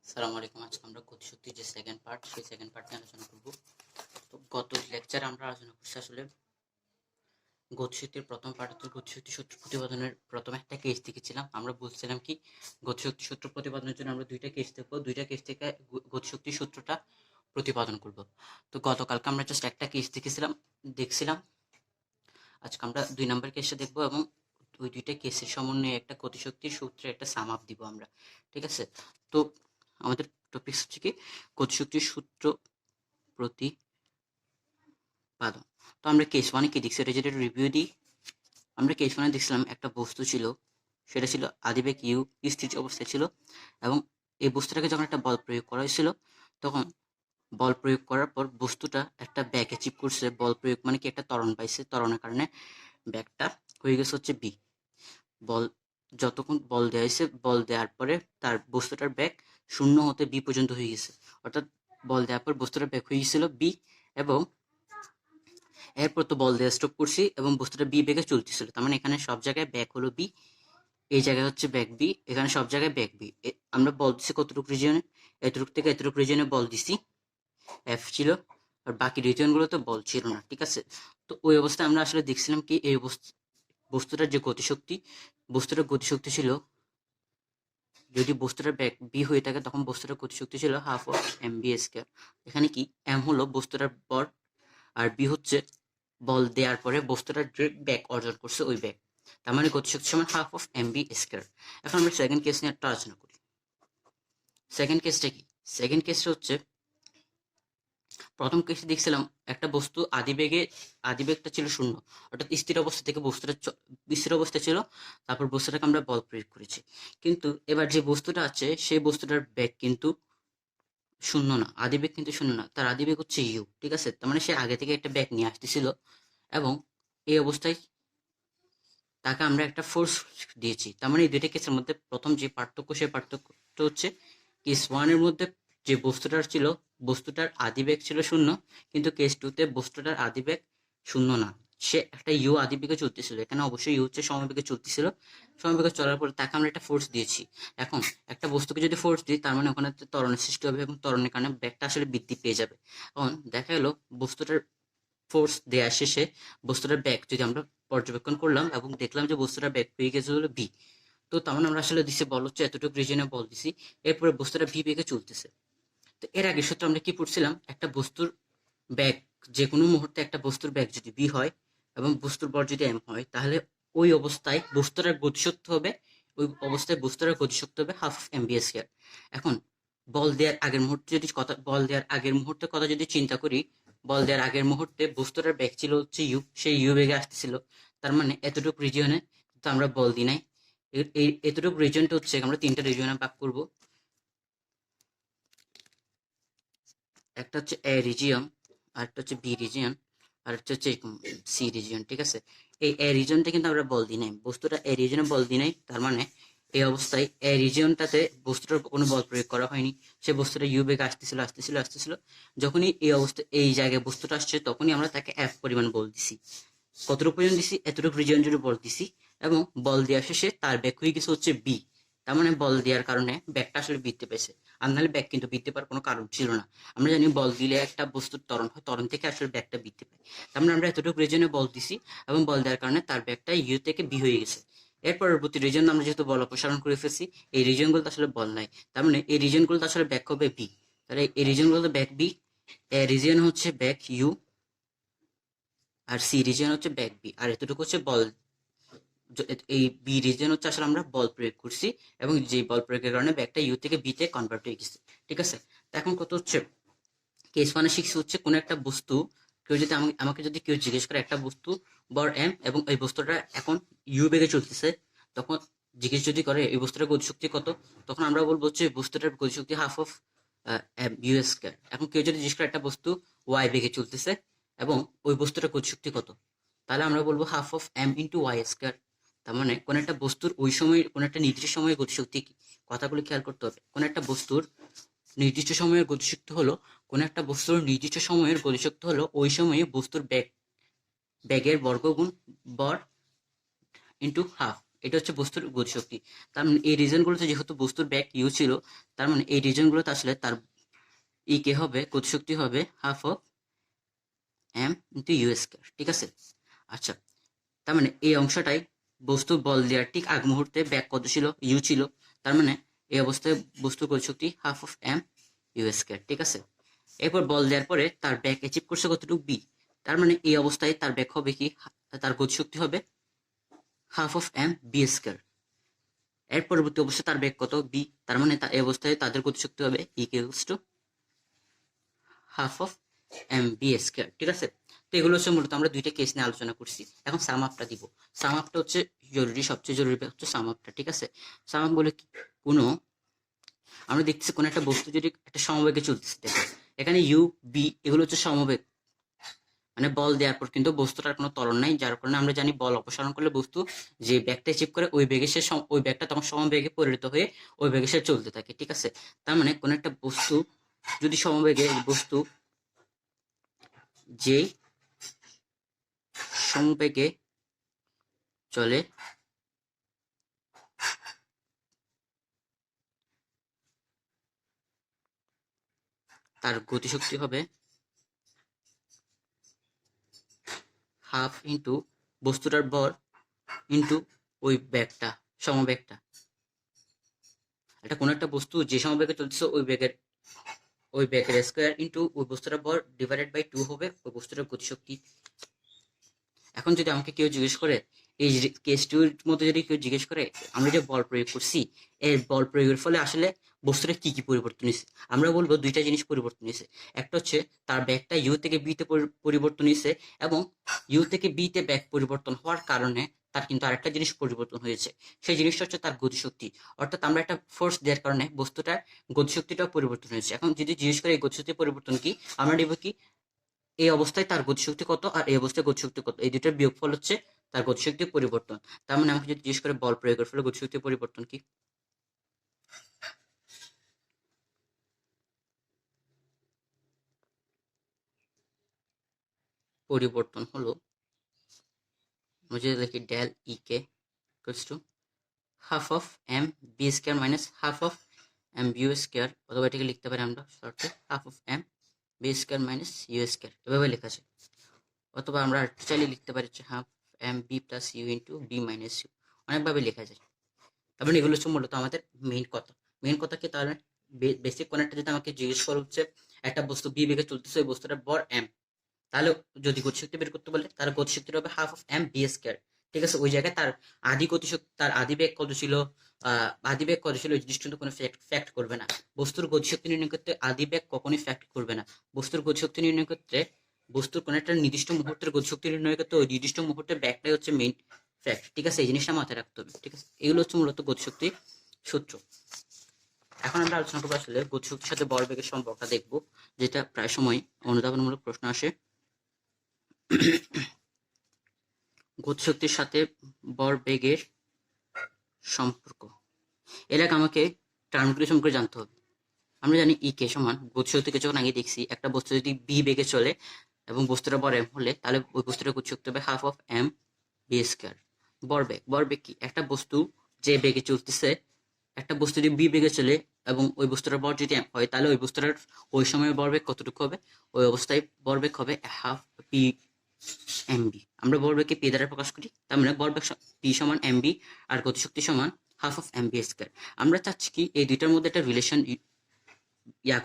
আসসালামু আলাইকুম। আজকে আমরা গতিশক্তির যে সেকেন্ড পার্ট, সেই সেকেন্ড পার্ট নিয়ে আলোচনা করব। তো গত লেকচারে আমরা আলোচনা করছি আসলে গতিশক্তির প্রথম পার্ট হচ্ছে গতিশক্তি সূত্র প্রতিপাদনের প্রথমে একটা কেস দেখেছিলাম। আমরা বলছিলাম কি গতিশক্তি সূত্র প্রতিপাদনের জন্য আমরা দুইটা কেস দেখবো, দুইটা কেস থেকে গতিশক্তির সূত্রটা প্রতিপাদন করব। তো গতকালকে আমরা জাস্ট একটা কেস দেখছিলাম। আজকে আমরা 2 নম্বর কেসটা দেখবো এবং ওই দুইটা কেসের সমন্বয়ে একটা গতিশক্তির সূত্রে একটা সাম আপ দিব আমরা, ঠিক আছে? তো আমাদের টপিক হচ্ছে কি গতিশক্তির সূত্র প্রতিপাদন। তো আমরা কেস ওয়ানে কি দেখছি এটা যদি রিভিউ দিই। আমরা কেস ওয়ানে দেখছিলাম একটা বস্তু ছিল, সেটা ছিল আদিবেগ ইউ, স্থির অবস্থায় ছিল এবং এই বস্তুটাকে যখন একটা বল প্রয়োগ করা হয়েছিল তখন বল প্রয়োগ করার পর বস্তুটা একটা ব্যাক অ্যাচিভ করছে। বল প্রয়োগ মানে কি একটা ত্বরণ পাইছে, ত্বরণের কারণে ব্যাকটা হয়ে গেছে হচ্ছে বি। বল যতক্ষণ বল দেওয়া হয়েছে, বল দেওয়ার পরে তার বস্তুটার ব্যাক 0 হতে বি পর্যন্ত হয়ে গেছে, অর্থাৎ বল দেওয়ার পর বস্তুটার ব্যাক হয়ে গেছিল বি এবং এরপর তো বল দেওয়া স্টপ করছি এবং বস্তুটা বি বেগে চলতেছিল। তার মানে এখানে সব জায়গায় ব্যাক হলো বি, এই জায়গায় হচ্ছে ব্যাক বি, এখানে সব জায়গায় ব্যাক বি। আমরা বল দিছি কতটুকু রিজিয়নে, এতটুকু থেকে এতটুকু রিজিয়নে বল দিছি, এফ ছিল, আর বাকি রিজিয়নগুলোতে বল ছিল না, ঠিক আছে? তো ওই অবস্থায় আমরা আসলে দেখছিলাম কি এই বস্তুটার যে গতিশক্তি, বস্তুটার গতিশক্তি ছিল, যদি বস্তুটার ব্যাক বি হয়ে থাকে তখন বস্তুটার গতিশক্তি ছিল half of m v square. এখানে কি এম হলো বস্তুটার বর আর বি হচ্ছে বল দেওয়ার পরে বস্তুটার যে ব্যাক অর্জন করছে ওই ব্যাক। তার মানে গতিশক্তি সমান half of m v square. এখন আমরা সেকেন্ড কেস নিয়ে একটা আলোচনা করি। সেকেন্ড কেসটা কি? সেকেন্ড কেসটা হচ্ছে প্রথম কেসে দেখছিলাম একটা বস্তু আদিবেগটা ছিল 0, অর্থাৎ স্থির অবস্থা থেকে বস্তুটা স্থির অবস্থা ছিল, তারপর বস্তুটাকে আমরা বল প্রয়োগ করেছি। কিন্তু এবার যে বস্তুটা আছে সেই বস্তুটার ব্যাক কিন্তু 0 না, আদিবেগ কিন্তু 0 না, তার আদিবেগ হচ্ছে ইউ, ঠিক আছে? তার মানে সে আগে থেকে একটা ব্যাক নিয়ে আসতেছিল এবং এই অবস্থায় তাকে আমরা একটা ফোর্স দিয়েছি। তার মানে এই দুইটা কেসের মধ্যে প্রথম যে পার্থক্য, সেই পার্থক্যটা হচ্ছে কেস ওয়ানের মধ্যে যে বস্তুটার ছিল, বস্তুটার আদিবেগ ছিল 0, কিন্তু কেস টুতে বস্তুটার আদিবেগ 0 না, সে একটা ইউ আদিবেগে চলতেছিল। এখানে অবশ্যই ইউ হচ্ছে সমবেগে চলতেছিল, সমবেগে চলার পরে তাকে আমরা একটা ফোর্স দিয়েছি। এখন একটা বস্তুকে যদি ফোর্স দিই তার মানে ওখানে ত্বরণের সৃষ্টি হবে এবং ত্বরণের কারণে ব্যাগটা আসলে বৃদ্ধি পেয়ে যাবে। এখন দেখা গেল বস্তুটার ফোর্স দেওয়া শেষে বস্তুটার ব্যাক যদি আমরা পর্যবেক্ষণ করলাম এবং দেখলাম যে বস্তুটার ব্যাক পেয়ে গেছে হলো বি। তো তেমন আমরা আসলে দিছি বল হচ্ছে এতটুকু রিজনে বল দিছি, এরপরে বস্তুটা বি বেগে চলতেছে। তো এর আগে সূত্র আমরা কি পড়ছিলাম, একটা বস্তুর ব্যাক, যে কোনো মুহূর্তে একটা বস্তুর ব্যাক যদি বি হয় এবং বস্তুর বর যদি এম হয়, তাহলে ওই অবস্থায় বস্তুটার গতিশক্তি হবে, ওই অবস্থায় বস্তুটার গতিশক্তি হবে হাফ এম বি স্কয়ার। এখন বল দেওয়ার আগের মুহূর্তে কথা যদি চিন্তা করি, বল দেওয়ার আগের মুহূর্তে বস্তুটার ব্যাক ছিল হচ্ছে ইউ, সেই ইউ বেগে আসতেছিল। তার মানে এতটুকু রিজিয়নে তো আমরা বল দিই নাই। এই এতটুকু রিজিয়নটা হচ্ছে আমরা 3টা রিজিয়নে ভাগ করব। একটা হচ্ছে এ রিজিয়ন, আরেকটা হচ্ছে বি রিজিয়ন, আর একটা হচ্ছে সি রিজিয়ন, ঠিক আছে? এই এ রিজিয়নটা কিন্তু আমরা বল দিই নাই, বস্তুটা এ রিজিয়নে বল দিই নাই। তার মানে এই অবস্থায় এ রিজিয়নটাতে বস্তুটার কোনো বল প্রয়োগ করা হয়নি, সে বস্তুটা ইউ বেগে আসতেছিল। যখনই এই অবস্থা এই জায়গায় বস্তুটা আসছে তখনই আমরা তাকে এফ পরিমাণ বল দিছি। কতটুকু পর্যন্ত দিছি? এতটুকু রিজিয়ন জুড়ে বল দিছি এবং বল দেওয়া শেষে তার ব্যাক হয়ে গেছে হচ্ছে বি। তার মানে বল দেওয়ার কারণে ব্যাকটা আসলে বৃদ্ধি পেয়েছে, আর নাহলে ব্যাক কিন্তু বৃদ্ধি পাওয়ার কোনো কারণ ছিল না। আমরা জানি বল দিলে একটা বস্তুর ত্বরণ হয়, ত্বরণ থেকে আসলে ব্যাকটা বৃদ্ধি পায়। তার মানে আমরা এতটুকু রিজনে বল দিছি এবং বল দেওয়ার কারণে তার ব্যাকটা ইউ থেকে বি হয়ে গেছে। এর পরবর্তী রিজন আমরা যেহেতু বল অপসারণ করে ফেলছি, এই রিজনগুলো তো আসলে বল নাই, তার মানে এই রিজনগুলো তো আসলে ব্যাক হবে বি। তাহলে এই রিজনগুলো তো ব্যাক বি, এ রিজন হচ্ছে ব্যাক ইউ আর সি রিজন হচ্ছে ব্যাক বি, আর এতটুকু হচ্ছে বল। এই বি রিজন হচ্ছে আসলে আমরা বল প্রয়োগ করছি এবং যে বল প্রয়োগের কারণে ব্যাকটা ইউ থেকে বি তে কনভার্ট হয়ে গেছে, ঠিক আছে? এখন কত হচ্ছে কেস ওয়ানে শিখছি হচ্ছে কোনো একটা বস্তু, কেউ যদি আমাকে যদি কেউ জিজ্ঞেস করে একটা বস্তু বর এম এবং এই বস্তুটা এখন ইউ বেগে চলতেছে, তখন জিজ্ঞেস যদি করে এই বস্তুটার গতিশক্তি কত, তখন আমরা বলবো হচ্ছে বস্তুটার গতিশক্তি half of m u square. এখন কেউ যদি জিজ্ঞেস করে একটা বস্তু ওয়াই বেগে চলতেছে এবং ওই বস্তুটার গতিশক্তি কত, তাহলে আমরা বলবো half of m into y square. তার মানে কোন একটা বস্তুর ওই সময় কোন একটা নির্দিষ্ট সময়ে গতিশক্তি কি, কথাগুলো খেয়াল করতে হবে। কোন একটা বস্তুর নির্দিষ্ট সময়ের গতিশক্তি হলো, কোন একটা বস্তুর নির্দিষ্ট সময়ের গতিশক্তি হলো ওই সময়ে বস্তুর ব্যাগের বর্গগুণ বর ইন্টু হাফ। এটা হচ্ছে বস্তুর গতিশক্তি। তার মানে এই রিজনগুলোতে যেহেতু বস্তুর ব্যাক ইউ ছিল, তার মানে এই রিজনগুলোতে আসলে তার ই কে হবে, গতিশক্তি হবে half of m into u square, ঠিক আছে। আচ্ছা, তার মানে এই অংশটাই বস্তুর বল দেওয়ার ঠিক আগ মুহূর্তে ব্যাক কত ছিল, ইউ ছিল। তার মানে এই অবস্থায় বস্তুর গতিশক্তি half of m u square, ঠিক আছে। এরপর বল দেওয়ার পরে তার ব্যাক অ্যাচিভ করছে কতটুকু, বি। তার মানে এই অবস্থায় তার ব্যাক হবে কি, তার গতিশক্তি হবে half of m v square. এর পরবর্তী অবস্থায় তার ব্যাক কত, বি। তার মানে এই অবস্থায় তাদের গতিশক্তি হবে equals to half of m v square, ঠিক আছে। তো এগুলো হচ্ছে মূলত আমরা দুইটা কেস নিয়ে আলোচনা করছি। এখন সাম আপটা দিব। সাম আপটা হচ্ছে জরুরি, সবচেয়ে জরুরি হচ্ছে সাম আপটা, ঠিক আছে। সাম আপ বলে কি, কোনো আমরা দেখতেছি কোনো একটা বস্তু যদি একটা সমবেগে চলতেছে, দেখো এখানে ইউ বি এগুলো হচ্ছে সমবেগ, মানে বল দেওয়ার পর কিন্তু বস্তুটার কোনো ত্বরণ নাই, যার কারণে আমরা জানি বল অপসারণ করলে বস্তু যে ব্যাগটা অ্যাচিভ করে ওই বেগে সে ওই ব্যাগটা তখন সমবেগে পরিণত হয়ে ওই বেগে সে চলতে থাকে, ঠিক আছে। তার মানে কোনো একটা বস্তু যদি সমবেগে, বস্তু যে সমবেগে চলে তার গতিশক্তি হবে হাফ ইন্টু বস্তুটার ভর ইন্টু ওই ব্যাগটা, সমবেগটা। এটা কোনো একটা বস্তু যে সমবেগে চলতেছে ওই ব্যাগের স্কোয়ার ইন্টু ওই বস্তুটার ভর ডিভাইডেড বাই 2 হবে ওই বস্তুটার গতিশক্তি। এখন যদি আমাকে কেউ জিজ্ঞেস করে, এই কেস টুর মধ্যে যদি কেউ জিজ্ঞেস করে আমরা যে বল প্রয়োগ করছি, এই বল প্রয়োগের ফলে আসলে বস্তুটা কি কি পরিবর্তন হয়েছে, আমরা বলবো দুইটা জিনিস পরিবর্তন হয়েছে। একটা হচ্ছে তার ব্যাগটা ইউ থেকে বিতে পরিবর্তন হয়েছে, এবং ইউ থেকে বিতে ব্যাগ পরিবর্তন হওয়ার কারণে তার কিন্তু আরেকটা জিনিস পরিবর্তন হয়েছে। সেই জিনিসটা হচ্ছে তার গতিশক্তি। অর্থাৎ আমরা একটা ফোর্স দেওয়ার কারণে বস্তুটার গতিশক্তিটাও পরিবর্তন হয়েছে। এখন যদি জিজ্ঞেস করে এই গতিশক্তির পরিবর্তন কি, আমরা নেব কি, এই অবস্থায় তার গতিশক্তি কত আর এই অবস্থায় গতিশক্তি কত, এই দুইটার বিয়োগফল হচ্ছে তার গতিশক্তির পরিবর্তন। তার মানে আমাকে যদি জিজ্ঞেস করে বল প্রয়োগের ফলে গতিশক্তির পরিবর্তন কি, পরিবর্তন হলো, আমরা যদি লিখি del E K equals to half of m v square minus half of m v u square, অথবা এটাকে লিখতে পারি আমরা শর্টে half of m v square minus u square, এভাবে লেখা যায়। অথবা আমরা চাইলে লিখতে পারি হচ্ছে half m v plus u into v minus u, অনেকভাবে লেখা যায়। তার মানে এগুলো হচ্ছে মূলত আমাদের মেইন কথা। মেইন কথা কি, তাহলে বেসিক কোন একটা যদি আমাকে জিজ্ঞেস করা হচ্ছে একটা বস্তু বি বেগে চলতেছে, ওই বস্তুটার ভর এম, তাহলে যদি গতিশক্তি বের করতে বলে তার গতিশক্তিটা হবে half of m v square, ঠিক আছে। ওই জায়গায় তার আদি গতিশক্তি, তার আদি বেগ কত ছিল, আদি বেগ কত ছিল, এই জিনিসটা কিন্তু কোনো ফ্যাক্ট করবে না। বস্তুর গতিশক্তি নির্ণয় করতে আদি বেগ কখনোই ফ্যাক্ট করবে না। বস্তুর গতিশক্তি নির্ণয় করতে, বস্তুর কোনো একটা নির্দিষ্ট মুহূর্তের গতিশক্তি নির্ণয় করতে ওই নির্দিষ্ট মুহূর্তের ব্যাগটাই হচ্ছে মেইন ফ্যাক্ট, ঠিক আছে। এই জিনিসটা মাথায় রাখতে হবে, ঠিক আছে। এগুলো হচ্ছে মূলত গতিশক্তির সূত্র। এখন আমরা আলোচনা করবো আসলে গতিশক্তির সাথে ভরবেগের সম্পর্কটা দেখবো, যেটা প্রায় সময় অনুধাবনমূলক প্রশ্ন আসে। গতিশক্তির সাথে ভরবেগের সম্পর্ক, এর আগে আমাকে টার্মগুলি সম্পর্কে জানতে হবে। আমরা জানি ই কে সমান, গতিশক্তিকে যখন আগে দেখছি, একটা বস্তু যদি বি বেগে চলে এবং বস্তুটা ভর এম হলে, তাহলে ওই বস্তুটার গতিশক্তি হবে half of m v square. ভরবেগ কি, একটা বস্তু যে বেগে চলতেছে, একটা বস্তু যদি বি বেগে চলে এবং ওই বস্তুটার ভর যদি এম হয়, তাহলে ওই বস্তুটার ওই সময় ভরবেগ কতটুকু হবে, ওই অবস্থায় ভরবেগ হবে হাফ পি এম বি। আমরা ভরবেগকে পি দ্বারা প্রকাশ করি, তার মানে ভরবেগ পি সমান এম বি আর গতিশক্তি সমান half of m v square. আমরা চাচ্ছি কি এই দুইটার মধ্যে একটা রিলেশন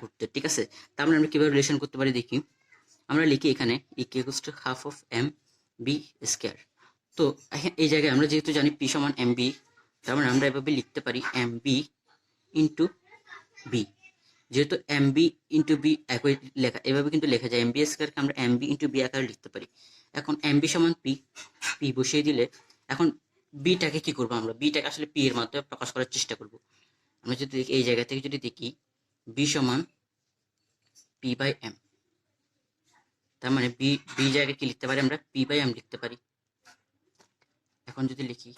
করতে, ঠিক আছে। তার মানে আমরা কিভাবে রিলেশন করতে পারি দেখি। আমরা লিখি এখানে equals to half of m v square. তো এই জায়গায় আমরা যেহেতু জানি পি সমান এম বি, তার মানে আমরা এভাবে লিখতে পারি এম বি ইন্টু বি। যেহেতু এম বি ইন্টু বি একই লেখা, এভাবে কিন্তু লেখা যায়, এম বি স্কয়ারকে আমরা এম বি ইন্টু বি আকারে লিখতে পারি। এখন এম বি সমান পি, পি বসিয়ে দিলে এখন বিটাকে কি করবো, আমরা বিটাকে আসলে পি এর মাধ্যমে প্রকাশ করার চেষ্টা করব। আমরা যদি এই জায়গা থেকে যদি দেখি বি সমান পি বাই এম, তার মানে বি বি জায়গায় কি লিখতে পারি, আমরা পি বাই এম লিখতে পারি। এখন যদি লিখি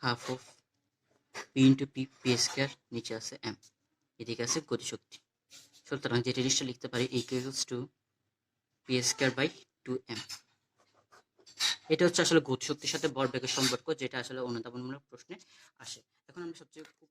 half of P into P, P square, নিচে আছে এম, এদিকে আছে গতিশক্তি। সুতরাং যে জিনিসটা লিখতে পারি equals to p square by 2m। এটা হচ্ছে আসলে গতিশক্তির সাথে ভরবেগের সম্পর্ক, যেটা আসলে অনুধাবনমূলক প্রশ্নে আসে। এখন আমরা সবচেয়ে খুব